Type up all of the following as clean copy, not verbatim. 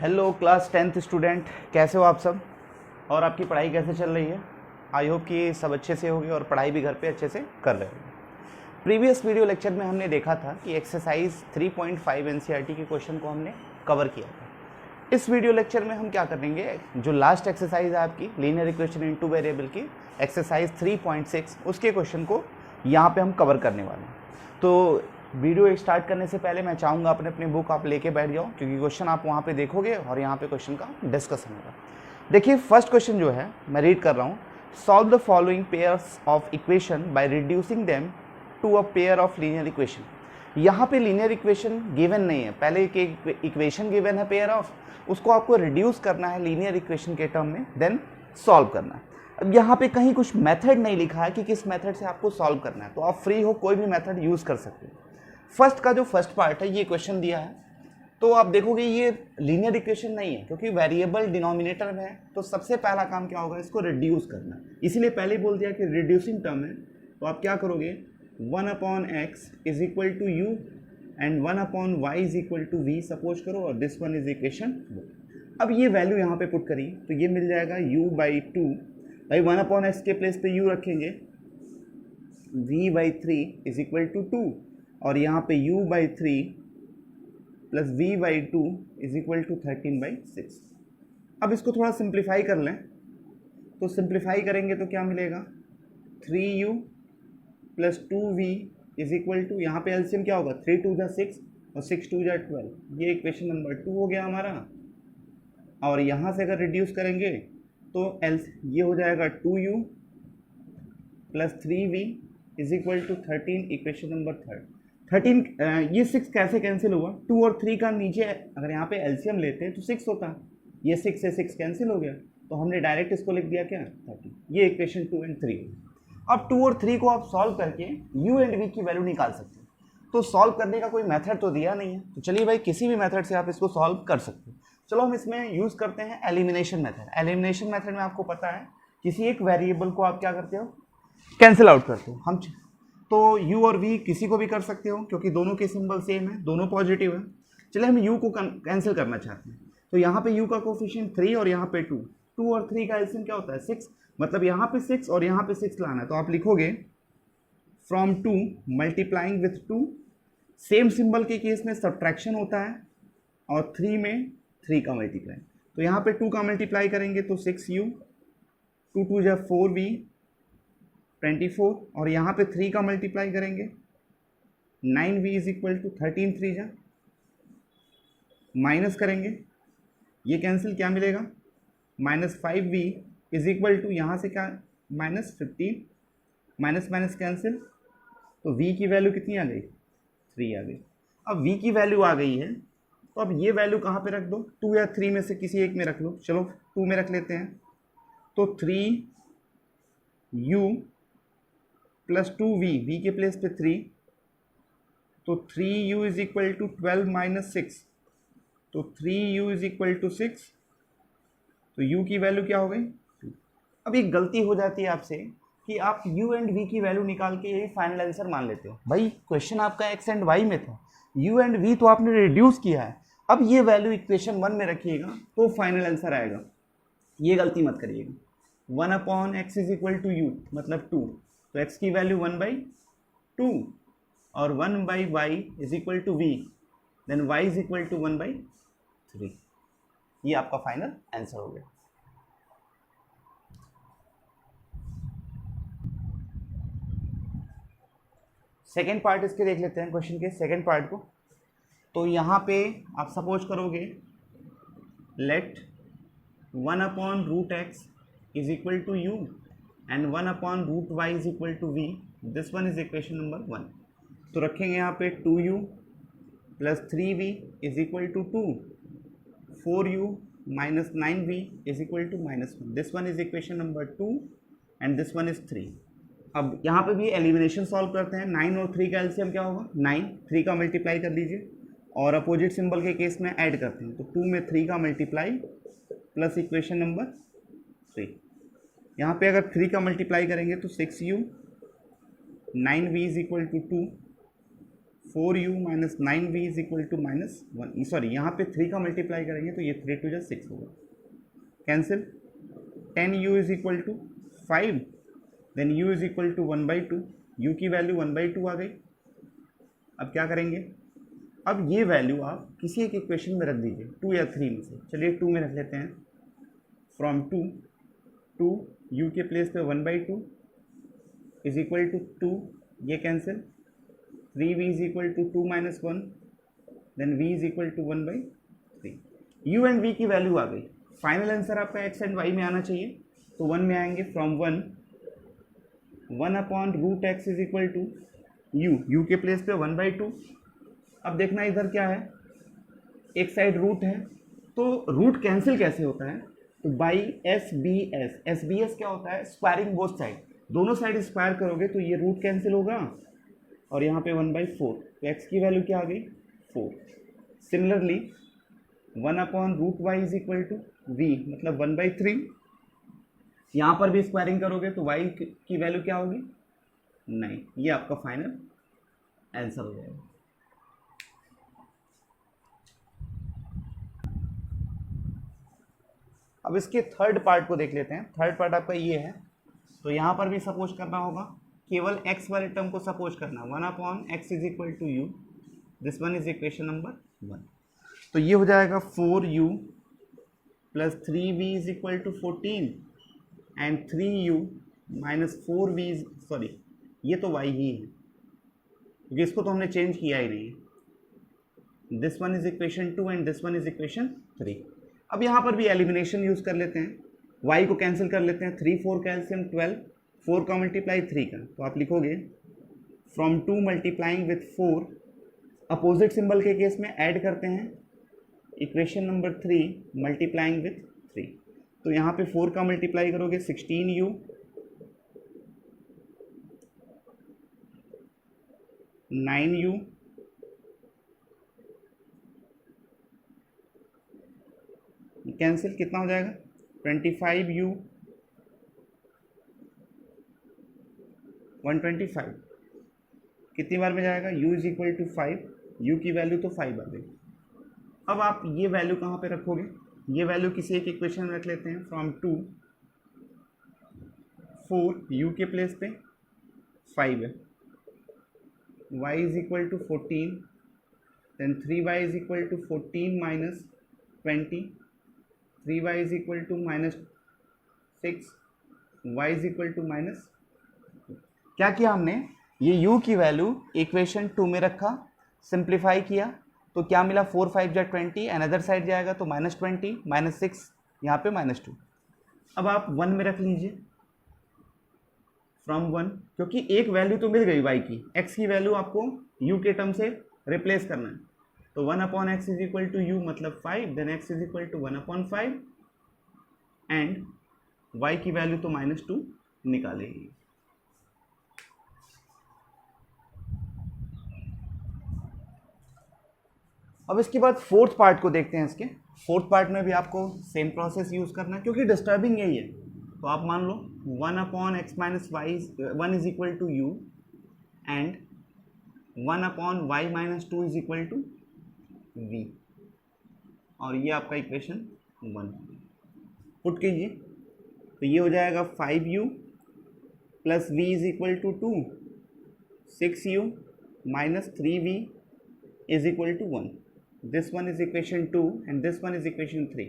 Hello class 10th student, कैसे हो आप सब और आपकी पढ़ाई कैसे चल रही है। आई होप कि सब अच्छे से होगी और पढ़ाई भी घर पे अच्छे से कर रहे हो। प्रीवियस वीडियो लेक्चर में हमने देखा था कि एक्सरसाइज 3.5 एनसीईआरटी के क्वेश्चन को हमने कवर किया था। इस वीडियो लेक्चर में हम क्या करेंगे, जो लास्ट एक्सरसाइज है आपकी linear equation in two variable की एक्सरसाइज 3.6 उसके क्वेश्चन को यहाँ पे हम कवर करने वाले हैं। तो वीडियो स्टार्ट करने से पहले मैं चाहूँगा अपने अपनी बुक आप लेके बैठ जाओ, क्योंकि क्वेश्चन आप वहाँ पे देखोगे और यहाँ पे क्वेश्चन का डिस्कशन होगा। देखिए फर्स्ट क्वेश्चन जो है मैं रीड कर रहा हूँ। Solve the following pairs of equation by reducing them to a pair of linear equation. यहाँ पे लीनियर इक्वेशन गिवन नहीं है, पहले एक इक्वेशन गिवन है पेयर ऑफ, उसको आपको रिड्यूस करना है लीनियर इक्वेशन के टर्म में, देन सॉल्व करना है। अब यहाँ पे कहीं कुछ मेथड नहीं लिखा है कि किस मेथड से आपको सॉल्व करना है, तो आप फ्री हो, कोई भी मेथड यूज कर सकते हो। फर्स्ट का जो फर्स्ट पार्ट है ये क्वेश्चन दिया है, तो आप देखोगे ये लीनियर इक्वेशन नहीं है, क्योंकि वेरिएबल डिनोमिनेटर में है, तो सबसे पहला काम क्या होगा, इसको रिड्यूस करना। इसीलिए पहले बोल दिया कि रिड्यूसिंग टर्म है, तो आप क्या करोगे 1/x is equal to you and 1/y is equal to V suppose करो, और दिस वन इज इक्वेशन। अब ये वैल्यू यहाँ पे पुट करिए तो ये मिल जाएगा u/2। भाई 1/x के प्लेस पे u रखेंगे, v/3 इज इक्वल टू 2, और यहाँ पे u/3 plus v/2 is equal to 13/6। अब इसको थोड़ा सिंप्लीफाई कर लें, तो सिंप्लीफाई करेंगे तो क्या मिलेगा 3u plus 2v is equal to, यहाँ पे एलसीएम क्या होगा 3 2 6 और 6 2 12, ये इक्वेशन नंबर 2 हो गया हमारा। और यहाँ से अगर रिड्यूस करेंगे तो ये हो जाएगा 2u plus 3v is equal to 13, equation number 13। ये 6 कैसे कैंसिल हुआ, 2 और 3 का नीचे अगर यहाँ पे एलसीएम लेते हैं तो 6 होता, ये 6 से 6 कैंसिल हो गया, तो हमने डायरेक्ट इसको लिख दिया क्या 30। ये इक्वेशन 2 एंड 3। अब 2 और 3 को आप सॉल्व करके u एंड v की वैल्यू निकाल सकते हो। तो सॉल्व करने का कोई मेथड तो दिया नहीं है, तो चलिए भाई किसी भी मेथड से आप इसको सॉल्व कर सकते हो। चलो हम इसमें यूज़ करते हैं एलिमिनेशन मेथड। एलिमिनेशन मेथड में आपको पता है किसी एक वेरिएबल को आप क्या करते हो, कैंसिल आउट करते हो। हम तो u और v किसी को भी कर सकते हो, क्योंकि दोनों के सिंबल सेम है, दोनों पॉजिटिव है। चलिए हम u को कैंसिल करना चाहते हैं, तो यहाँ पे u का कोफिशिएंट 3 और यहाँ पे 2, 2 और 3 का एलसीएम क्या होता है 6, मतलब यहाँ पे 6 और यहाँ पे 6 लाना है, तो आप लिखोगे from 2 multiplying with 2। Same symbol के केस में सब्ट्रैक्शन होता है, और 3 में 3 का मल्टीप्लाई, तो यहाँ पे 2 का मल्टीप्लाई करेंगे तो 6u, 2 2 जा 4v 24, और यहाँ पे 3 का मल्टीप्लाई करेंगे 9v इज इक्वल टू 13 3 जा, माइनस करेंगे ये कैंसिल, क्या मिलेगा -5v इज इक्वल टू, यहाँ से क्या -15, माइनस माइनस कैंसिल, तो v की वैल्यू कितनी आ गई 3 आ गई। अब v की वैल्यू आ गई है, तो अब ये वैल्यू कहाँ पे रख दो, 2 या 3 में से किसी एक में रख लो। चलो 2 में रख लेते हैं, तो 3u प्लस 2v, v के प्लेस पे 3, तो 3u is equal to 12 minus 6, तो 3u इज इक्वल टू 6, तो u की वैल्यू क्या हो गई 2। अब एक गलती हो जाती है आपसे कि आप u एंड v की वैल्यू निकाल के यही फाइनल आंसर मान लेते हो। भाई क्वेश्चन आपका x एंड y में था, u एंड v तो आपने रिड्यूस किया है, अब ये वैल्यू इक्वेशन 1 में रखिएगा तो फाइनल आंसर आएगा, ये गलती मत करिएगा। 1/x is equal to u मतलब 2, तो x की वैल्यू 1/2 और 1/y is equal to v, then y is equal to 1/3। ये आपका फाइनल आंसर हो गया। सेकेंड पार्ट इसके देख लेते हैं, क्वेश्चन के सेकेंड पार्ट को। तो यहाँ पे आप सपोज करोगे let 1/√x is equal to u and 1/√y is equal to v, this one is equation number 1। तो रखेंगे यहाँ पे 2u plus 3v is equal to 2, 4u minus 9v is equal to -1, this one is equation number 2 and this one is 3। अब यहाँ पे भी elimination solve करते हैं। 9 और 3 का एलसीएम क्या होगा 9, 3 का मल्टीप्लाई कर लीजिए, और अपोजिट सिंबल के केस में ऐड करते हैं, तो 2 में 3 का मल्टीप्लाई प्लस इक्वेशन नंबर 3। यहाँ पे अगर 3 का मल्टीप्लाई करेंगे तो 6u, 9v is equal to 2, 4u minus 9v is equal to minus 1, sorry यहाँ पे 3 का मल्टीप्लाई करेंगे तो ये 3 2 6 होगा, cancel. 10u is equal to 5, then u is equal to 1/2, u की वैल्यू 1/2 आ गई। अब क्या करेंगे, अब ये वैल्यू आप किसी एक इक्वेशन में रख दीजिए, 2 या 3 में से। चलिए 2 में रख लेते हैं। फ्रॉम 2 u के प्लेस पे 1/2 इज इक्वल टू 2, ये cancel. 3v is equal to 2 minus 1, then v is equal to 1/3। u and v की वैल्यू आ गई। फाइनल आंसर आपका x एंड y में आना चाहिए, तो 1 में आएंगे। From 1 upon root x is equal to u के प्लेस पे 1/2। अब देखना इधर क्या है, एक साइड रूट है, तो रूट कैंसिल कैसे होता है, तो बाई एस बी एस क्या होता है, स्क्वायरिंग बोथ साइड, दोनों साइड स्क्वायर करोगे तो ये रूट कैंसिल होगा और यहाँ पे 1/4, तो x की वैल्यू क्या आ गई 4। Similarly 1 upon root y is equal to v, मतलब 1/3, यहाँ पर भी स्क्वायरिंग करोगे तो y की वैल्यू क्या होगी 9। ये आपका फाइनल आंसर हो जाएगा। अब इसके थर्ड पार्ट को देख लेते हैं। थर्ड पार्ट आपका ये है, तो यहाँ पर भी सपोज करना होगा, केवल x वाले टर्म को सपोज करना। 1 upon x is equal to u, this one is equation number 1। तो ये हो जाएगा 4u plus 3v is equal to 14 and 3u minus 4v, sorry ये तो y ही है क्योंकि इसको तो हमने चेंज किया ही नहीं। This one is equation 2 and this one is equation 3। अब यहाँ पर भी एलिमिनेशन यूज़ कर लेते हैं, y को कैंसिल कर लेते हैं। 3 4 कैल्शियम 12, 4 का मल्टीप्लाई 3 का, तो आप लिखोगे from 2 multiplying with 4, opposite symbol के केस में ऐड करते हैं इक्वेशन नंबर 3 मल्टीप्लाइंग विथ 3। तो यहाँ पे 4 का मल्टीप्लाई करोगे 16u, नाइन यू, कैंसिल, कितना हो जाएगा 25u, 125, कितनी बार में जाएगा, u is equal to 5, u की वैल्यू तो 5 आ गई। अब आप ये वैल्यू कहाँ पे रखोगे, ये वैल्यू किसी एक इक्वेशन में रख लेते हैं। फ्रॉम 2 4 u के प्लेस पे 5 है, y is equal to 14, then 3y is equal to 14 minus 20, 3y is equal to minus 6, y is equal to minus. क्या किया हमने, ये u की वैल्यू इक्वेशन 2 में रखा, सिंप्लीफाई किया, तो क्या मिला 4 5 जा 20, एंड अदर साइड जाएगा तो -20 -6, यहाँ पे -2। अब आप 1 में रख लीजिए फ्रॉम 1, क्योंकि एक वैल्यू तो मिल गई y की, x की वैल्यू आपको u के टर्म से रिप्लेस करना है। तो 1 upon x is equal to u मतलब 5, then x is equal to 1 upon 5 and y की वैल्यू तो -2 निकालेगी। अब इसके बाद फोर्थ पार्ट को देखते हैं। इसके फोर्थ पार्ट में भी आपको सेम प्रोसेस यूज़ करना है, क्योंकि डिस्टर्बिंग यही है। तो आप मान लो 1 upon x minus y 1 is equal to you and 1 upon y minus 2 is equal to v, और ये आपका इक्वेशन 1 पुट कीजिए, तो ये हो जाएगा 5u plus v is equal to 2, 6u minus 3v is equal to 1। This one is equation 2 and this one is equation 3।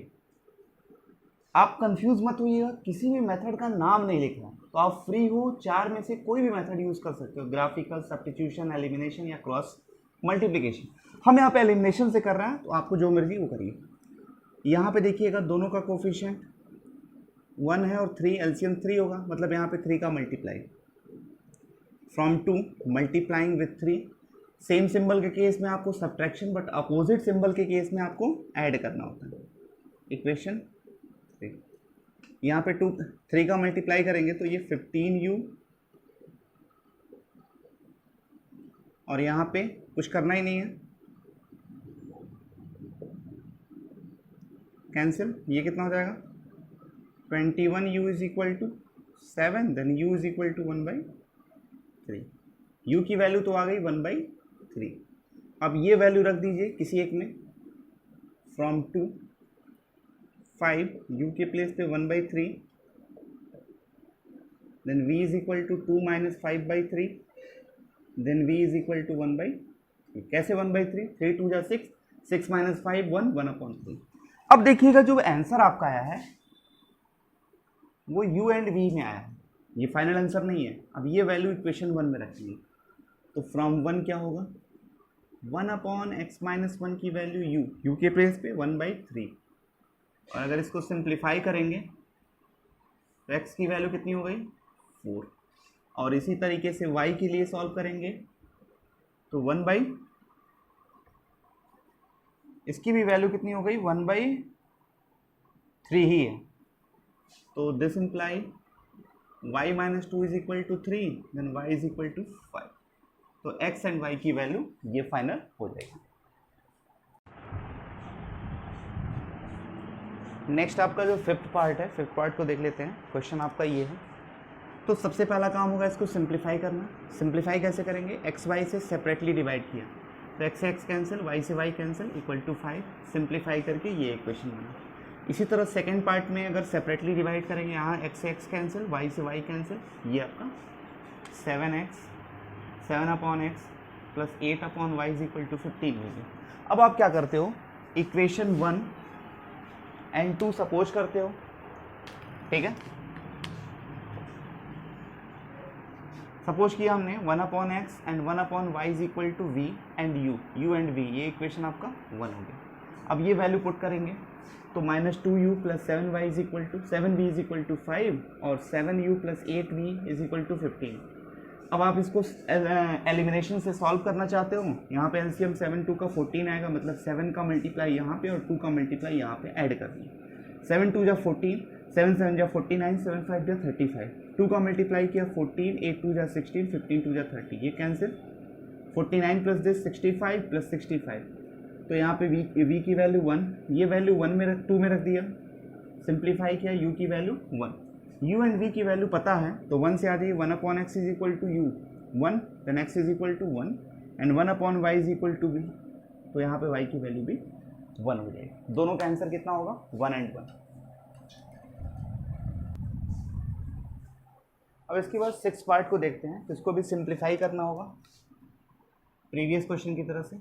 आप confuse मत होइएगा, किसी भी मेथड का नाम नहीं लिखना, तो आप फ्री हो, 4 में से कोई भी मेथड यूज़ कर सकते हो, ग्राफिकल, सब्स्टिट्यूशन, एलिमिनेशन या क्रॉस मल्टीप्लिकेशन। हम यहाँ पे एलिमिनेशन से कर रहे हैं, तो आपको जो मर्जी वो करिए। यहाँ पे देखिएगा दोनों का कोफिशिएंट 1 है और 3, एलसीएम 3 होगा, मतलब यहाँ पे 3 का multiply. From 2 multiplying with 3, same symbol के केस में आपको सब्ट्रैक्शन, बट अपोजिट सिंबल के केस में आपको ऐड करना होता है। इक्वेशन 3, यहाँ पे 3 का मल्टीप्लाई करेंगे तो ये 15u, और यहाँ पे कुछ करना ही नहीं है, कैंसिल, ये कितना हो जाएगा 21u is equal to 7, then u is equal to 1/3। u की वैल्यू तो आ गई 1/3, अब ये वैल्यू रख दीजिए किसी एक में, फ्रॉम 2 5 u के प्लेस पे 1/3, then v is equal to 2 minus 5/3, then v is equal to 1/3। कैसे 1/3? 3 2 जा 6, 6 माइनस 5 1, 1/3। अब देखिएगा जो आंसर आपका आया है वो u एंड v में आया है, ये फाइनल आंसर नहीं है। अब ये वैल्यू इक्वेशन 1 में रखेंगे, तो फ्रॉम 1 क्या होगा, 1/x-1 की वैल्यू u के प्लेस पे 1/3, और अगर इसको सिंप्लीफाई करेंगे तो x की वैल्यू कितनी हो गई 4, और इसी तरीके से y के लिए सॉल्व करेंगे तो इसकी भी वैल्यू कितनी हो गई 1/3 ही है। तो this imply y minus 2 is equal to 3, then y is equal to 5। तो x एंड y की वैल्यू ये फाइनल हो जाएगी। नेक्स्ट आपका जो फिफ्थ पार्ट है, फिफ्थ पार्ट को देख लेते हैं। क्वेश्चन आपका ये है, तो सबसे पहला काम होगा इसको सिंप्लीफाई करना। सिंप्लीफाई कैसे करेंगे, एक्स वाई से सेपरेटली डिवाइड किया तो एक्स से एक्स कैंसिल, वाई से y cancel, equal to 5। Simplify करके ये इक्वेशन बना। इसी तरह सेकंड पार्ट में अगर सेपरेटली डिवाइड करेंगे, यहाँ एक्स से एक्स कैंसिल, वाई से वाई कैंसिल, ये आपका 7x 7/x plus 8/y is equal to 15 होगी। अब आप क्या करते हो, इक्वेशन 1 एंड 2 सपोज करते हो, ठीक है। सपोज किया हमने 1/x and 1/y is equal to v and u and v, ये इक्वेशन आपका 1 हो गया। अब ये वैल्यू पुट करेंगे तो -2u plus 7y is equal to 7v is equal to 5 और 7u plus 8v is equal to 15। अब आप इसको एलिमिनेशन से सॉल्व करना चाहते हो, यहाँ पे एलसीएम 7 2 का 14 आएगा, मतलब 7 का मल्टीप्लाई यहाँ पे और 2 का मल्टीप्लाई यहाँ पे ऐड कर दिया। 7 2 जा 14, 7 7 जा 49, 7 5 जा 35, 2 का मल्टीप्लाई किया 14, 8 2 जा 16, 15 2 जा 30, ये कैंसिल, 49 प्लस दिस 65 प्लस 65, तो यहाँ पे v की वैल्यू 1, ये वैल्यू 1 में 2 में रख दिया, सिंप्लीफाई किया, u की वैल्यू 1, u एंड v की वैल्यू पता है तो 1 से आ जाइए, 1/x is equal to u 1, then x is equal to 1 and 1/y is equal to v, तो यहाँ पे y की वैल्यू भी 1 हो जाएगी। दोनों का आंसर कितना होगा 1 एंड 1। अब इसके बाद 6 पार्ट को देखते हैं, तो इसको भी सिंप्लीफाई करना होगा प्रीवियस क्वेश्चन की तरह से।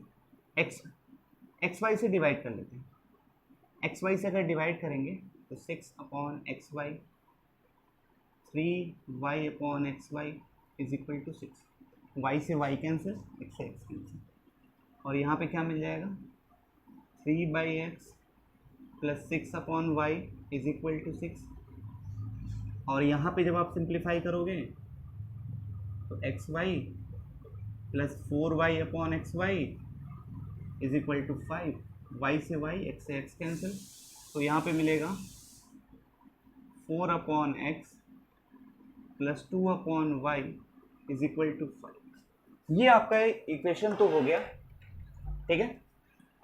एक्स वाई से डिवाइड कर लेते हैं। एक्स वाई से अगर डिवाइड करेंगे तो 6/xy 3y/xy is equal to 6, y से वाई कैंसिल, एक्स से एक्स कैंसिल, और यहाँ पे क्या मिल जाएगा 3/x plus 6/y is equal to 6, और यहाँ पे जब आप सिंप्लीफाई करोगे तो xy plus 4y/xy is equal to 5, y से y, x से x कैंसिल, तो यहाँ पे मिलेगा 4/x plus 2/y is equal to 5। ये आपका इक्वेशन तो हो गया, ठीक है।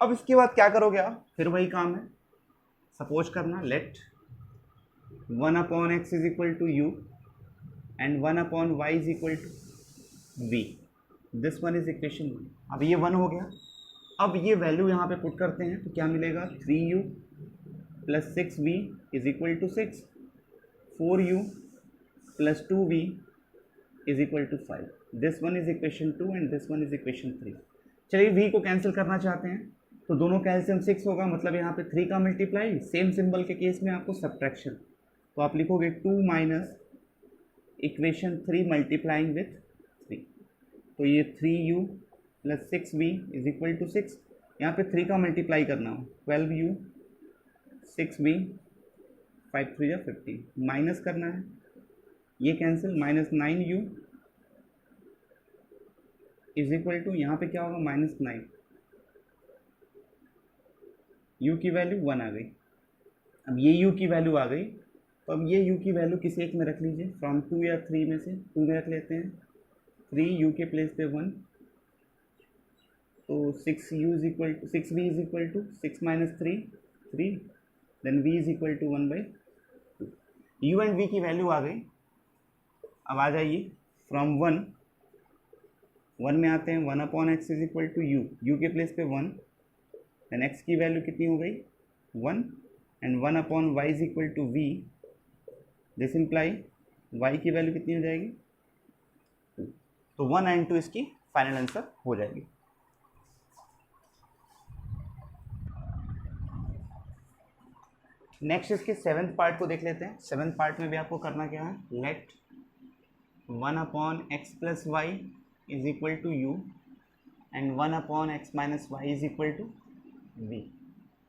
अब इसके बाद क्या करोगे आप, फिर वही काम है, सपोज करना, let 1/x is equal to u and 1/y is equal to v, this one is equation 1। अब ये 1 हो गया। अब ये वैल्यू यहाँ पे पुट करते हैं तो क्या मिलेगा 3u plus 6v is equal to 6, 4u plus 2v is equal to 5, this one is equation 2 and this one is equation 3। चलिए v को कैंसिल करना चाहते हैं तो दोनों का एलसीएम 6 होगा, मतलब यहाँ पे 3 का मल्टीप्लाई, सेम सिंबल के केस में आपको सब्ट्रैक्शन, तो आप लिखोगे 2 माइनस इक्वेशन 3 मल्टीप्लाइंग विथ 3, तो ये 3u plus 6v is equal to 6, यहाँ पे 3 का मल्टीप्लाई करना हो, 12u 6v 5 3 या 15, माइनस करना है, ये cancel, minus 9u is equal to, यहाँ पे क्या होगा -9, u की वैल्यू 1 आ गई। अब ये u की वैल्यू आ गई, तो अब ये u की वैल्यू किसी एक में रख लीजिए, फ्रॉम 2 या 3 में से 2 में रख लेते हैं, 3u के प्लेस पे 1, तो 6u is equal to 6v is equal to 6 minus 3 3, then v is equal to 1/2। u and v की वैल्यू आ गई। अब आ जाइए फ्रॉम 1 वन में आते हैं, 1/x is equal to u के प्लेस पे 1, देन x की वैल्यू कितनी हो गई 1, and 1/y is equal to v, this imply y की वैल्यू कितनी हो जाएगी 2। तो 1 एंड 2 इसकी फाइनल आंसर हो जाएगी। नेक्स्ट इसके 7th पार्ट को देख लेते हैं। 7th पार्ट में भी आपको करना क्या है, let 1/x plus y is equal to you and 1/x minus y is equal to v,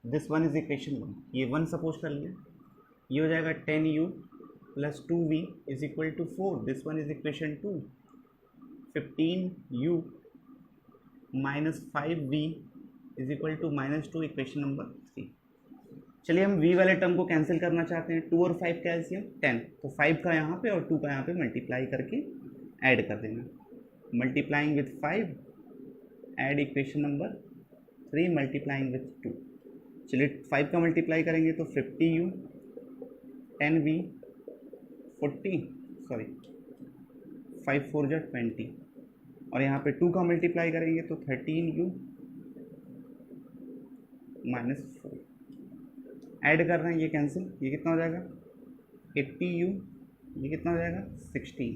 this one is equation 1। ये 1 सपोज कर लिया, ये हो जाएगा 10u plus 2v is equal to 4, this one is equation 2। 15u minus 5v is equal to -2, equation number 3। चलिए हम v वाले term को कैंसिल करना चाहते हैं। 2 और 5 का एलसीएम 10, तो 5 का यहाँ पे और 2 का यहाँ पे मल्टीप्लाई करके ऐड कर देना। Multiplying with 5, add equation number 3 multiplying with 2। चलिए 5 का मल्टीप्लाई करेंगे तो 50u 10v 5 4 जा 20, और यहाँ पे 2 का मल्टीप्लाई करेंगे तो 13u माइनस 4। ऐड कर रहे हैं, ये कैंसिल, ये कितना हो जाएगा 80u, ये कितना हो जाएगा 16,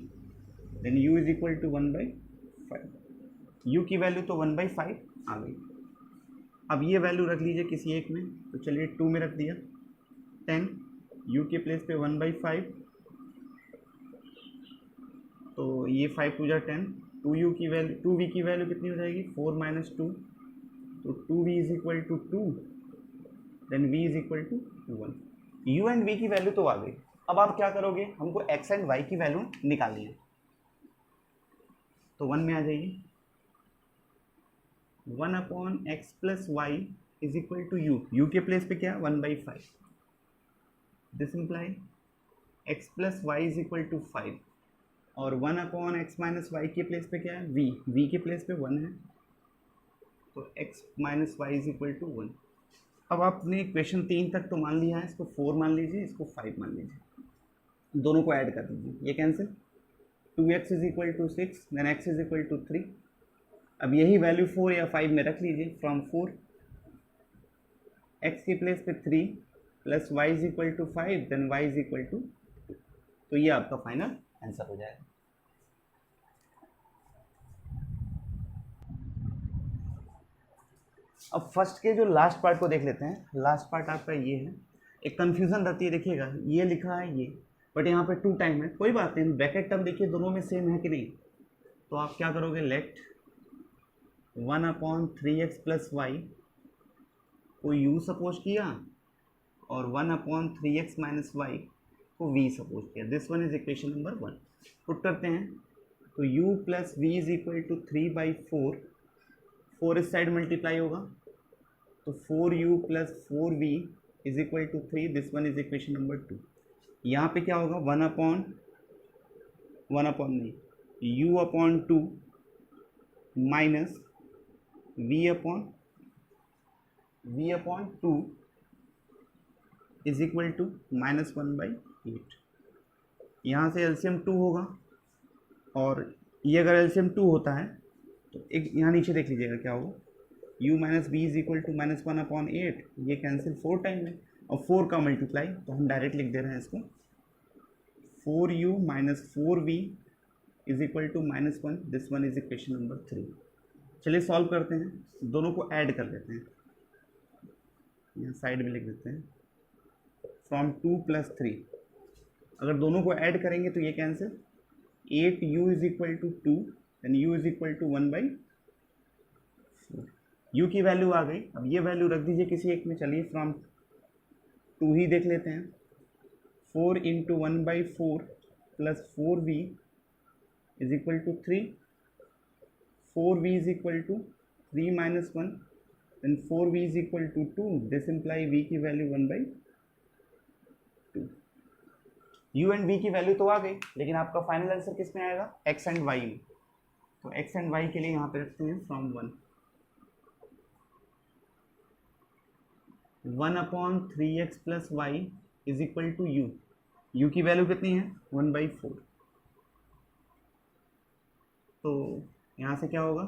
then u is equal to 1/5। u की वैल्यू तो 1/5 आ गई। अब ये वैल्यू रख लीजिए किसी एक में, तो चलिए 2 में रख दिया, 10 u के प्लेस पे 1/5, तो ये 5 2 जा 10, 2u की वैल्यू 2v की वैल्यू कितनी हो जाएगी 4 माइनस 2, तो 2v is equal to 2, then v is equal to 1। u and v की वैल्यू तो आ गई। अब आप क्या करोगे, हमको x एंड y की वैल्यू निकालनी है, तो 1 में आ जाइए, 1/x plus y is equal to u के प्लेस पे क्या 1/5, this imply x plus y is equal to 5, और 1/x माइनस वाई के प्लेस पे क्या है v के प्लेस पे 1 है, तो x minus y is equal to 1। अब आपने इक्वेशन 3 तक तो मान लिया है, इसको 4 मान लीजिए, इसको 5 मान लीजिए, दोनों को ऐड कर दीजिए, ये cancel, 2x is equal to 6, then x is equal to 3। अब यही वैल्यू 4 या 5 में रख लीजिए, फ्रॉम 4 x के प्लेस पे 3 plus y is equal to 5, then y is equal to 2, तो ये आपका फाइनल आंसर हो जाएगा। अब फर्स्ट के जो लास्ट पार्ट को देख लेते हैं। लास्ट पार्ट आपका ये है, एक कन्फ्यूज़न रहती है, देखिएगा ये लिखा है ये, बट यहाँ पे 2 टाइम है, कोई बात नहीं, ब्रैकेट टर्म देखिए दोनों में सेम है कि नहीं, तो आप क्या करोगे, लेट 1/3x प्लस वाई को u सपोज किया और 1/3x माइनस वाई को v सपोज किया, this one is equation number 1। Put करते हैं तो u plus v is equal to 3/4, 4 इस साइड मल्टीप्लाई होगा, तो 4u plus 4v is equal to 3, this one is equation number 2। यहाँ पे क्या होगा, 1/2 minus v/2 is equal to -1/8। यहाँ से एलसीएम 2 होगा, और ये अगर एलसीएम 2 होता है तो एक यहाँ नीचे देख लीजिएगा क्या होगा, u minus b is equal to -1/8, ये कैंसिल 4 टाइम में, और 4 का मल्टीप्लाई तो हम डायरेक्ट लिख दे रहे हैं इसको, 4u minus 4v is equal to -1, this one is equation number 3। चलिए सॉल्व करते हैं, दोनों को ऐड कर देते हैं, यहाँ साइड में लिख देते हैं, फ्रॉम 2 प्लस 3, अगर दोनों को ऐड करेंगे तो ये cancel, 8u is equal to 2, then u is equal to 1/4, u की वैल्यू आ गई। अब ये वैल्यू रख दीजिए किसी एक में, चलिए फ्रॉम 2 ही देख लेते हैं, 4 into 1/4 plus 4v is equal to 3, 4v is equal to 3 minus 1, then 4v is equal to 2, this imply v की वैल्यू 1/2। u एंड v की वैल्यू तो आ गई, लेकिन आपका फाइनल आंसर किस में आएगा, x एंड y में, तो x एंड y के लिए यहाँ पे रखते हैं from 1/3x plus y is equal to u की वैल्यू कितनी है 1/4, तो यहाँ से क्या होगा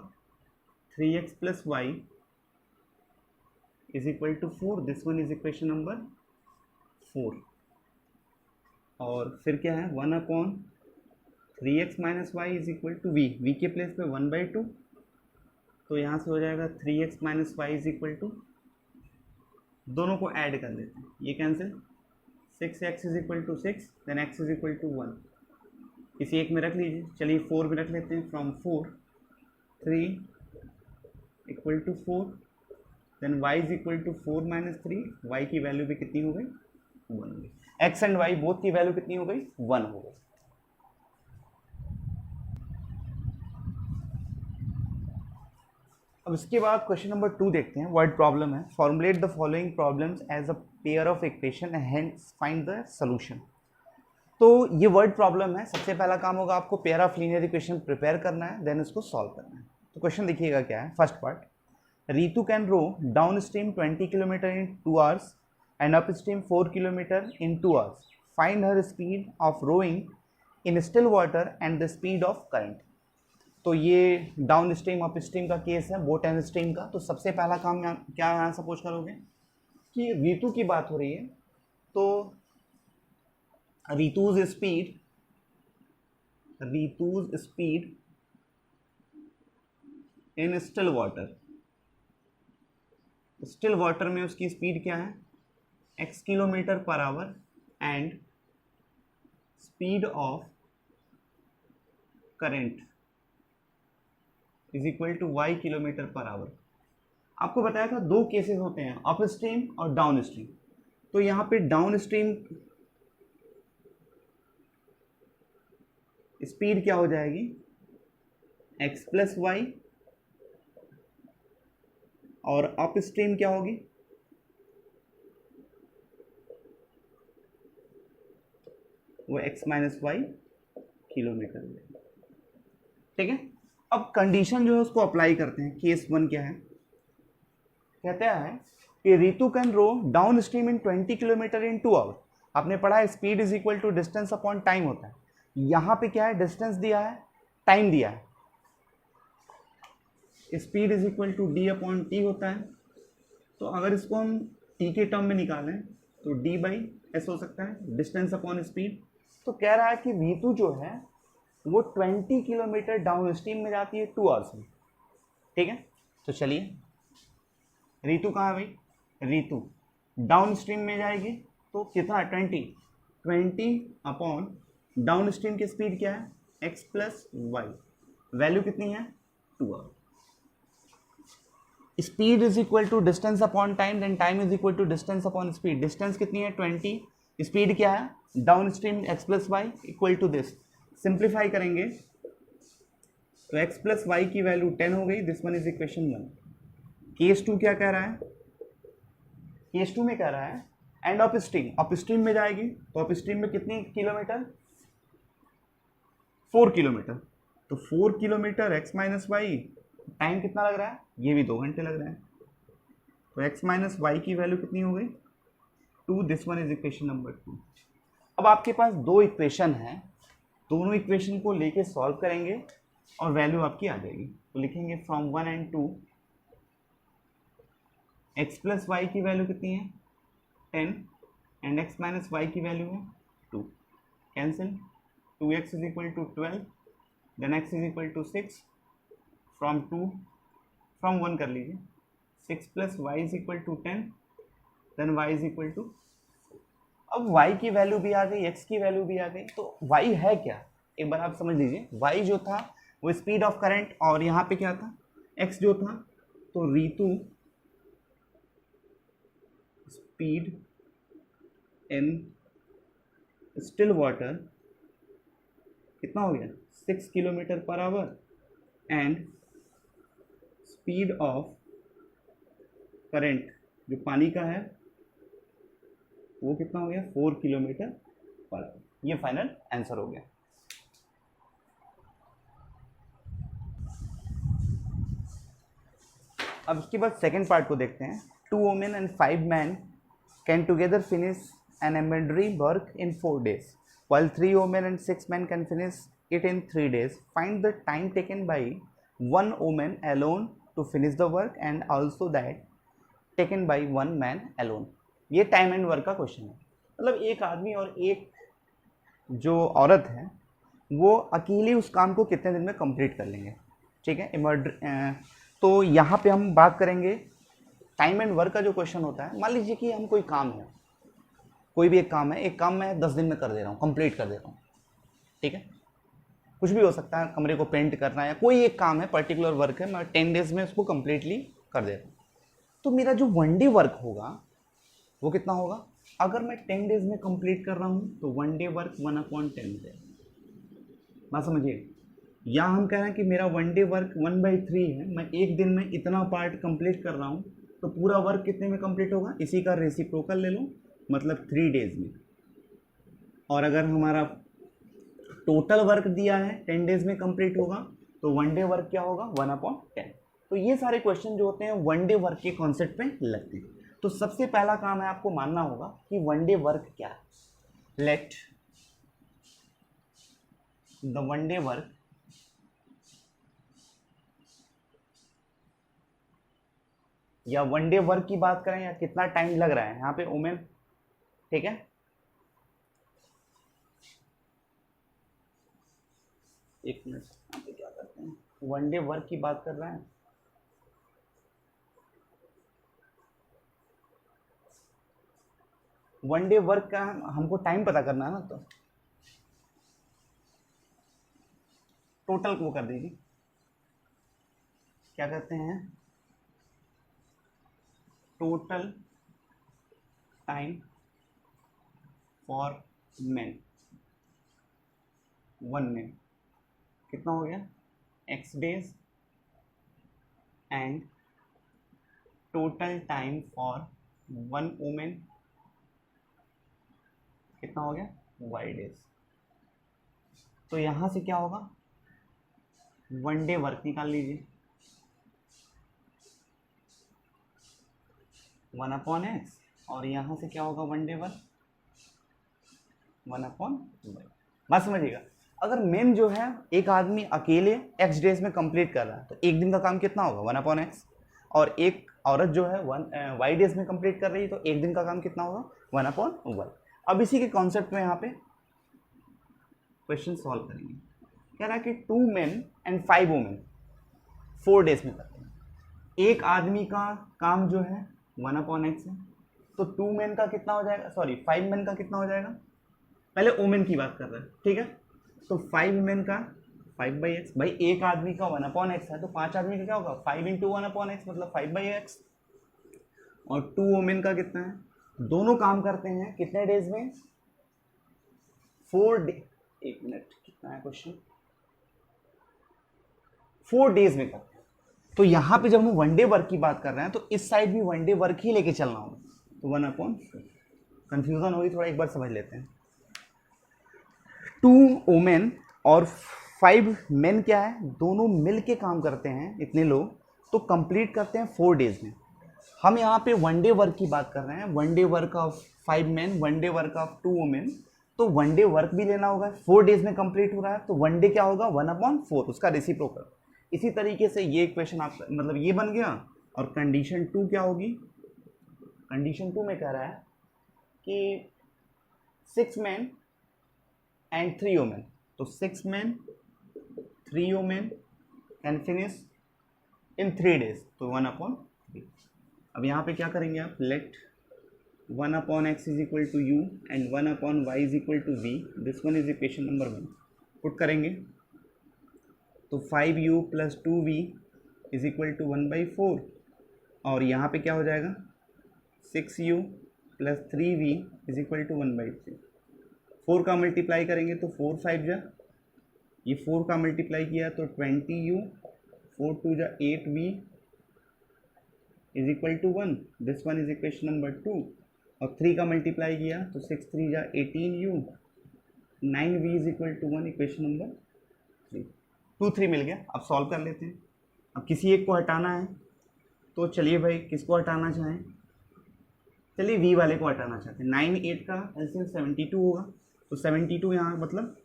3x plus y is equal to 4, this one is equation number 4। और फिर क्या है 1/3x minus y is equal to v के प्लेस पे 1/2, तो यहाँ से हो जाएगा 3x minus y is equal to, दोनों को ऐड कर देते हैं, ये cancel, 6x is equal to 6, then x is equal to 1, किसी एक में रख लीजिए, चलिए 4 में रख लेते हैं, from 4 3 equal to 4, then y is equal to 4 minus 3, y की वैल्यू भी कितनी हो गई 1 हो गई, x एंड y बोथ की वैल्यू कितनी हो गई 1 हो गई। अब इसके बाद क्वेश्चन नंबर 2 देखते हैं, वर्ड प्रॉब्लम है, formulate the following problems as a pair of equation and hence find the solution. तो ये वर्ड प्रॉब्लम है, सबसे पहला काम होगा आपको pair of linear equation prepare करना है, देन इसको सॉल्व करना है। तो क्वेश्चन देखिएगा क्या है, first part, Ritu can row downstream 20 kilometre in 2 hours and upstream 4 kilometre in 2 hours, find her speed of rowing in still water and the speed of current. तो ये downstream upstream का case है, boat and stream का। तो सबसे पहला काम क्या यहाँ सपोज करोगे कि रीतू की बात हो रही है, तो Ritu's speed in still water, still water में उसकी स्पीड क्या है x kilometre per hour and speed of current is equal to y kilometre per hour. आपको बताया था दो केसेस होते हैं, अप स्ट्रीम और डाउन स्ट्रीम। तो यहाँ पे डाउन स्ट्रीम स्पीड क्या हो जाएगी x प्लस वाई, और अप स्ट्रीम क्या होगी वो x माइनस वाई किलोमीटर। ठीक है, अब कंडीशन जो है उसको अप्लाई करते हैं। केस 1 क्या है, कहते हैं कि Ritu can row downstream in 20 kilometre in 2 hours। आपने पढ़ा है speed is equal to distance upon time होता है, यहाँ पे क्या है डिस्टेंस दिया है, टाइम दिया है, speed is equal to D upon T होता है। तो अगर इसको हम टी के टर्म में निकालें तो डी बाई एस हो सकता है, डिस्टेंस अपॉन स्पीड। तो कह रहा है कि रीतू जो है वो 20 किलोमीटर डाउन स्ट्रीम में जाती है 2 hours में। ठीक है, तो चलिए रीतू कहाँ है भाई, रीतू डाउन स्ट्रीम में जाएगी तो कितना 20 अपॉन डाउन स्ट्रीम की स्पीड क्या है x प्लस वाई, वैल्यू कितनी है 2 hours। Speed is equal to distance upon time, then time is equal to distance upon speed. Distance कितनी है 20, स्पीड क्या है downstream x plus Y equal to this. Simplify करेंगे तो x plus Y की value 10 हो गई, this one is equation 1। Case 2 क्या कह रहा है, केस 2 में कह रहा है एंड अप स्ट्रीम में जाएगी तो अप स्ट्रीम में कितनी किलोमीटर 4 किलोमीटर। तो 4 kilometre x minus y, time कितना लग रहा है, ये भी 2 घंटे लग रहे हैं। तो x माइनस वाई की वैल्यू कितनी हो गई 2, this one is equation number 2। अब आपके पास दो इक्वेशन है, दोनों इक्वेशन को लेके सॉल्व करेंगे और वैल्यू आपकी आ जाएगी। तो लिखेंगे from 1 and 2, x plus Y की वैल्यू कितनी है 10 एंड x माइनस वाई की वैल्यू है 2, cancel, 2x is equal to 12, then x is equal to 6, from 1 कर लीजिए, 6 plus y is equal to 10, then y is equal to, अब y की value भी आ गई, x की वैल्यू भी आ गई। तो y है क्या, एक बार आप समझ लीजिए, y जो था वो स्पीड ऑफ करंट, और यहाँ पे क्या था x जो था, तो Ritu speed in still water कितना हो गया 6 kilometre per hour and speed of current जो पानी का है वो कितना हो गया 4 किलोमीटर पर आवर। ये फाइनल आंसर हो गया। अब इसके बाद सेकंड पार्ट को देखते हैं। 2 women and 5 men can together finish an embroidery work in 4 days, while 3 women and 6 men can finish it in 3 days. Find the time taken by 1 woman alone to finish the work and also that taken by 1 man alone। ये time and work का question है, मतलब एक आदमी और एक जो औरत है वो अकेले उस काम को कितने दिन में कंप्लीट कर लेंगे, ठीक है। तो यहाँ पे हम बात करेंगे टाइम एंड वर्क का जो क्वेश्चन होता है। मान लीजिए कि हम कोई काम है, कोई भी एक काम मैं 10 दिन में कर दे रहा हूँ, कंप्लीट कर दे रहा हूँ, ठीक है। कुछ भी हो सकता है, कमरे को पेंट करना है, कोई एक काम है, पर्टिकुलर वर्क है, मैं 10 डेज में उसको कंप्लीटली कर दे रहा हूँ। तो मेरा जो 1 डे वर्क होगा वो कितना होगा? अगर मैं 10 डेज में कंप्लीट कर रहा हूँ तो 1 डे वर्क 1/10 है। बात समझिए, या हम कह रहे हैं कि मेरा 1 डे वर्क 1/3 है, मैं एक दिन में इतना पार्ट कंप्लीट कर रहा हूँ, तो पूरा वर्क कितने में कंप्लीट होगा? इसी का रेसिप्रोकल ले लो, मतलब 3 डेज में। और अगर हमारा टोटल वर्क दिया है 10 डेज में कंप्लीट होगा, तो 1 डे वर्क क्या होगा? 1/10। तो ये सारे क्वेश्चन जो होते हैं 1 डे वर्क के कॉन्सेप्ट पे लगते हैं। तो सबसे पहला काम है आपको मानना होगा कि 1 डे वर्क क्या है। लेट द 1 डे वर्क या 1 डे वर्क की बात करें या कितना टाइम लग रहा है यहाँ पे वुमेन, ठीक है। एक मिनट, यहाँ पे क्या करते हैं, 1 डे वर्क की बात कर रहे हैं। वन डे वर्क का हमको टाइम पता करना है ना, तो टोटल को कर दीजिए, क्या कहते हैं, total time for man, 1 man कितना हो गया? x days and total time for 1 women कितना हो गया? y days. तो यहाँ से क्या होगा? 1 डे वर्क निकाल लीजिए, 1/x, और यहाँ से क्या होगा? 1 डे वर्क 1/y। बात समझिएगा, अगर मेन जो है एक आदमी अकेले x डेज में कंप्लीट कर रहा है तो एक दिन का काम कितना होगा? 1/x, और एक औरत जो है y डेज में कंप्लीट कर रही है तो एक दिन का काम कितना होगा? 1/y। अब इसी के कॉन्सेप्ट में यहाँ पे क्वेश्चन सॉल्व करेंगे। कह रहा है कि 2 men and 5 women 4 डेज में करते हैं। एक आदमी का काम जो है 1/x है, तो 2 men का कितना हो जाएगा? सॉरी, 5 men का कितना हो जाएगा? पहले वुमेन की बात कर रहे हैं, ठीक है। तो 5 men का 5/x, भाई एक आदमी का 1/x है तो 5 आदमी का क्या होगा? 5 × 1/x मतलब 5/x। और 2 वुमेन का कितना है? दोनों काम करते हैं कितने डेज में? 4 डे, एक मिनट, कितना है क्वेश्चन? 4 डेज में करते हैं। तो यहाँ पे जब हम 1 डे वर्क की बात कर रहे हैं तो इस साइड भी 1 डे वर्क ही लेके चलना होगा, तो 1/4। कंफ्यूजन होगी थोड़ा, एक बार समझ लेते हैं। 2 वुमेन और 5 मेन क्या है? दोनों मिल के काम करते हैं इतने लोग, तो कंप्लीट करते हैं 4 डेज में। हम यहाँ पे 1 डे वर्क की बात कर रहे हैं, 1 day work of 5 main, 1 day work of 2 women, तो 1 डे वर्क भी लेना होगा। 4 डेज में कंप्लीट हो रहा है तो 1 डे क्या होगा? 1/4, उसका रेसिप्रोकल। इसी तरीके से ये इक्वेशन आप मतलब ये बन गया। और कंडीशन 2 क्या होगी? कंडीशन 2 में कह रहा है कि 6 men and 3 women, तो 6 men 3 women can finish in 3 days, तो 1/3। अब यहाँ पे क्या करेंगे आप? Let 1/x is equal to u and 1/y is equal to v, this one is equation number 1। Put करेंगे तो 5u + 2v is equal to 1/4, और यहाँ पे क्या हो जाएगा? 6u + 3v is equal to 1/3। 4 का मल्टीप्लाई करेंगे तो 4 5 जा, ये 4 का मल्टीप्लाई किया तो 20u, 4 2 जा 8v is equal to 1, this one is equation number 2। और 3 का मल्टीप्लाई किया तो 6 3 जा 18u, 9v is equal to 1, equation number 3। 2 3 मिल गया। अब सॉल्व कर लेते हैं। अब किसी एक को हटाना है तो चलिए भाई, किसको हटाना चाहें? चलिए v वाले को हटाना चाहते हैं। 9 8 का एलसीएम 72 होगा, तो 72 यहाँ मतलब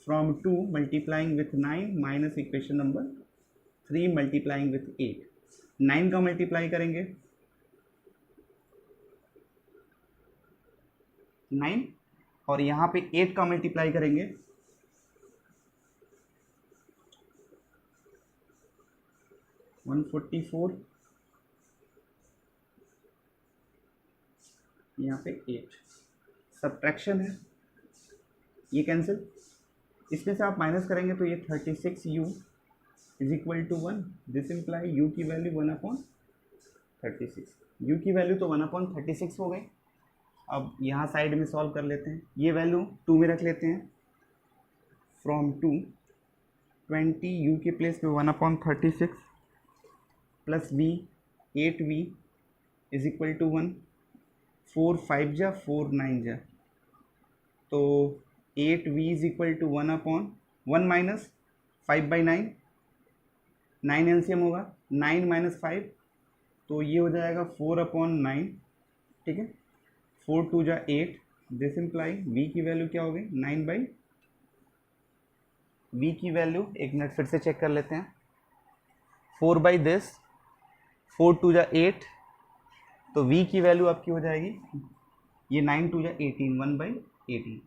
from 2 multiplying with 9 minus equation number 3 multiplying with 8, 9 का मल्टीप्लाई करेंगे 9 और यहाँ पे 8 का मल्टीप्लाई करेंगे 144, यहाँ पे 8, सब्ट्रैक्शन है, ये कैंसिल, इसमें से आप माइनस करेंगे तो ये 36u is equal to 1, this imply u की वैल्यू 1/36, u की वैल्यू तो 1/36 हो गई। अब यहाँ साइड में सॉल्व कर लेते हैं, ये वैल्यू 2 में रख लेते हैं, फ्रॉम 2 20 u के प्लेस पे 1/36 plus v 8v is equal to 1, 4 5 जा 4 9 जा, तो 8v इज इक्वल टू 1/1 माइनस 5/9, 9 एलसीएम होगा, 9 माइनस 5 तो ये हो जाएगा 4/9, ठीक है, 4 2 जा 8, दिस इम्प्लाई v की वैल्यू क्या हो गई 9/, v की वैल्यू एक मिनट फिर से चेक कर लेते हैं, 4/this 4 2 जा 8, तो v की वैल्यू आपकी हो जाएगी ये 9 2 जा 18, 1/18,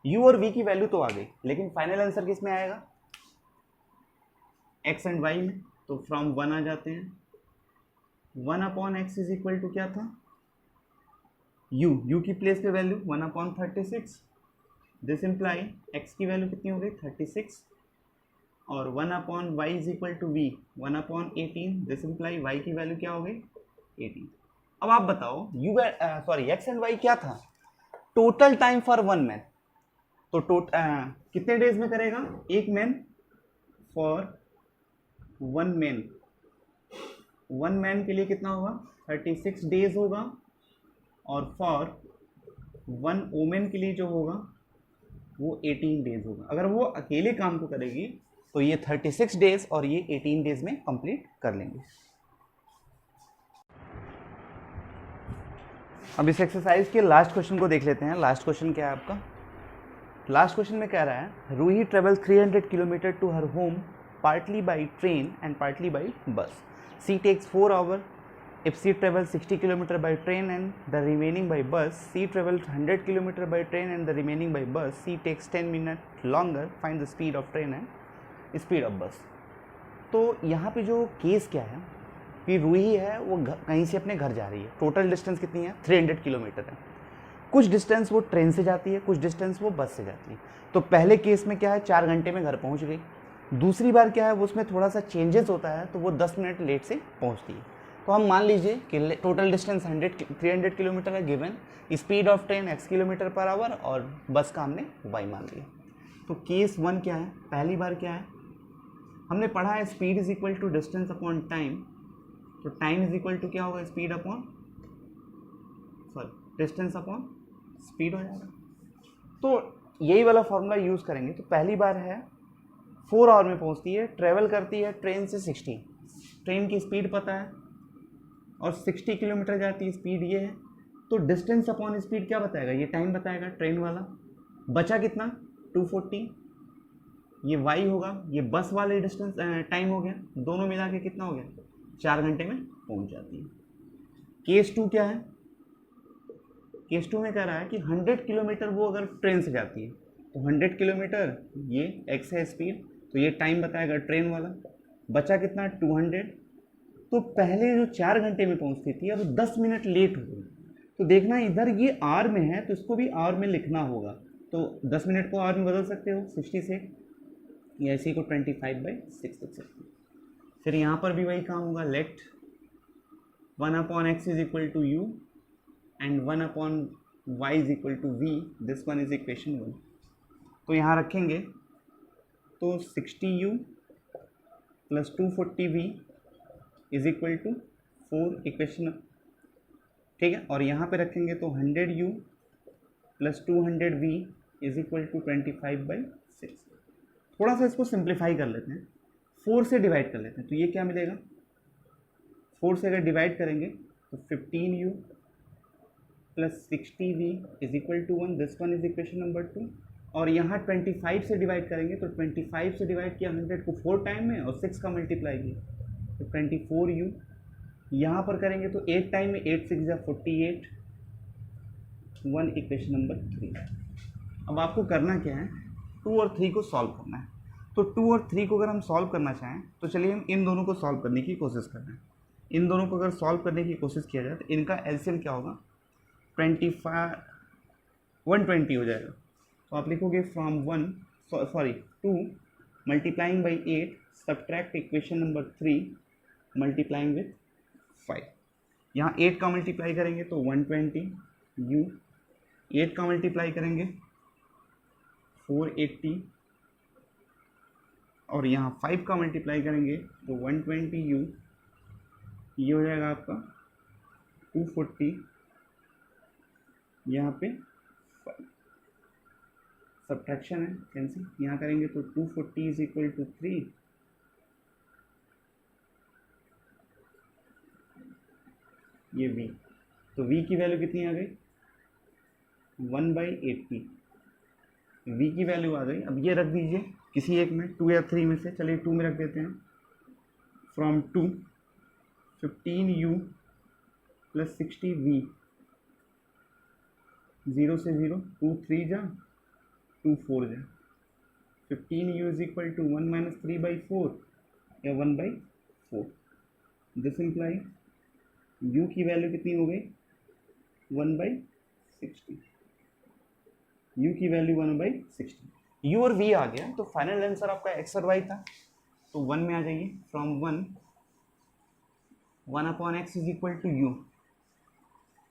u और v की वैल्यू तो आ गई, लेकिन फाइनल आंसर किस में आएगा x एंड y में, तो फ्रॉम 1 आ जाते हैं, 1/x इज इक्वल टू क्या था u की प्लेस पे वैल्यू 1/36, दिस इम्प्लाई x की वैल्यू कितनी हो गई 36, और 1/y is equal to v 1/18, दिस इम्प्लाई y की वैल्यू क्या हो गई 18। अब आप बताओ x एंड y क्या था, टोटल टाइम फॉर 1 मैन, तो कितने डेज में करेगा, एक मैन फॉर 1 मैन, 1 मैन के लिए कितना होगा 36 डेज होगा, और फॉर 1 वोमेन के लिए जो होगा वो 18 डेज होगा। अगर वो अकेले काम को करेगी तो ये 36 डेज और ये 18 डेज में कंप्लीट कर लेंगे। अब इस एक्सरसाइज के लास्ट क्वेश्चन को देख लेते हैं। लास्ट क्वेश्चन क्या है आपका, लास्ट क्वेश्चन में कह रहा है Ruhi travels 300 kilometre to her home partly by train and partly by bus. She takes 4 hours if she travels 60 km by train and the remaining by bus. She travels 100 km by train and the remaining by bus. She takes 10 minutes longer. Find the speed of train and speed of bus. तो यहाँ पे जो case क्या है कि रूही है वो कहीं से अपने घर जा रही है, टोटल डिस्टेंस कितनी है 300 किलोमीटर है, कुछ डिस्टेंस वो ट्रेन से जाती है, कुछ डिस्टेंस वो बस से जाती है। तो पहले केस में क्या है 4 घंटे में घर पहुँच गई, दूसरी बार क्या है वो उसमें थोड़ा सा चेंजेस होता है तो वो 10 मिनट लेट से पहुंचती है। तो हम मान लीजिए कि टोटल डिस्टेंस 300 किलोमीटर है given, speed of train x kilometre per our और बस का हमने y मान लिया। तो केस 1 क्या है, पहली बार क्या है हमने पढ़ा है speed is equal to distance upon time, तो टाइम इज इक्वल टू क्या होगा speed upon distance upon speed हो जाएगा। तो यही वाला फॉर्मूला यूज़ करेंगे। तो पहली बार है 4 आवर में पहुंचती है, ट्रैवल करती है ट्रेन से 60, ट्रेन की स्पीड पता है और 60 किलोमीटर जाती है, स्पीड ये है, तो डिस्टेंस अपॉन स्पीड क्या बताएगा, ये टाइम बताएगा ट्रेन वाला, बचा कितना 240, ये y होगा, ये बस वाले डिस्टेंस टाइम हो गया, दोनों मिला के कितना हो गया 4 घंटे में पहुंच जाती है। केस 2 क्या है, केस 2 में कह रहा है कि 100 किलोमीटर वो अगर ट्रेन से जाती है तो 100 किलोमीटर ये x है स्पीड, तो ये टाइम बताएगा ट्रेन वाला, बचा कितना 200, तो पहले जो 4 घंटे में पहुंचती थी अब 10 मिनट लेट हो गई, तो देखना इधर ये आर में है तो इसको भी आर में लिखना होगा, तो 10 मिनट को आर में बदल सकते हो 60 से, या इसी को 25/6 लिख सकते हो। फिर यहाँ पर भी वही काम होगा, let 1/x is equal to u and 1/y is equal to v, this one is equation 1। तो यहाँ रखेंगे तो 60u plus 240v is equal to 4 equation, ठीक है, और यहाँ पे रखेंगे तो 100u plus 200v is equal to 25/6। थोड़ा सा इसको सिंप्लीफाई कर लेते हैं, 4 से डिवाइड कर लेते हैं, तो ये क्या मिलेगा 4 से अगर डिवाइड करेंगे तो 15u plus 60v is equal to 1, this one is equation number 2, और यहाँ 25 से डिवाइड करेंगे तो 25 से डिवाइड किया 100 को 4 टाइम में और 6 का मल्टीप्लाई किया तो 24u, यहाँ पर करेंगे तो 8 टाइम में 8 6 या 48, 1 इक्वेशन नंबर 3। अब आपको करना क्या है, 2 और 3 को सॉल्व करना है। तो 2 और 3 को अगर हम सॉल्व करना चाहें तो चलिए हम इन दोनों को सॉल्व करने की कोशिश कर रहे हैं। इन दोनों को अगर सॉल्व करने की कोशिश किया जाए तो इनका एलसीएम क्या होगा, 120 हो जाएगा। तो आप लिखोगे from 2 multiplying by 8 subtract equation number 3 multiplying with 5। यहाँ 8 का मल्टीप्लाई करेंगे तो 120 u, 8 का मल्टीप्लाई करेंगे 480, और यहाँ 5 का मल्टीप्लाई करेंगे तो 120 u, ये हो जाएगा आपका 240, यहाँ पे 5 सब्ट्रैक्शन है कैंसिल, यहाँ करेंगे तो 240 इज इक्वल टू 3, ये v, तो v की वैल्यू कितनी आ गई 1/80, v की वैल्यू आ गई। अब ये रख दीजिए किसी एक में, 2 या 3 में से, चलिए 2 में रख देते हैं। फ्रॉम 2 15u प्लस 60v, 0 से 0, 2 3 जा 2 4 जा, 15u is equal to 1 minus 3/4 या 1/4। दिस इम्प्लाई u की वैल्यू कितनी हो गई 1/60, u की वैल्यू 1/60, u और v आ गया। तो फाइनल आंसर आपका x और y था, तो 1 में आ जाइए। From 1/x is equal to u,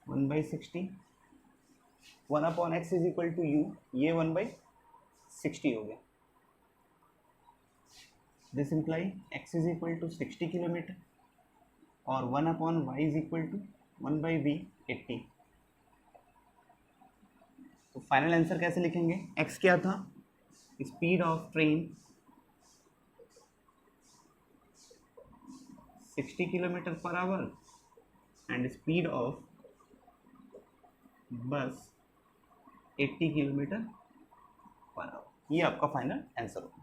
1/60, 1/x is equal to u, ये 1/60 हो गया। This imply x is equal to 60 kilometre और 1/y is equal to 1/v 80। तो फाइनल आंसर कैसे लिखेंगे, x क्या था, speed of train 60 kilometre per hour and speed of बस 80 किलोमीटर पर आवर, ये आपका फाइनल आंसर होगा।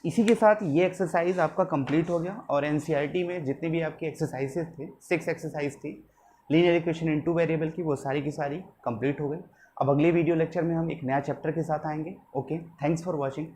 इसी के साथ ये एक्सरसाइज आपका कंप्लीट हो गया और एनसीईआरटी में जितने भी आपके एक्सरसाइजेस थे, 6 एक्सरसाइज थी लीनियर इक्वेशन इन 2 वेरिएबल की, वो सारी की सारी कंप्लीट हो गई। अब अगले वीडियो लेक्चर में हम एक नया चैप्टर के साथ आएंगे। Okay, thanks for watching.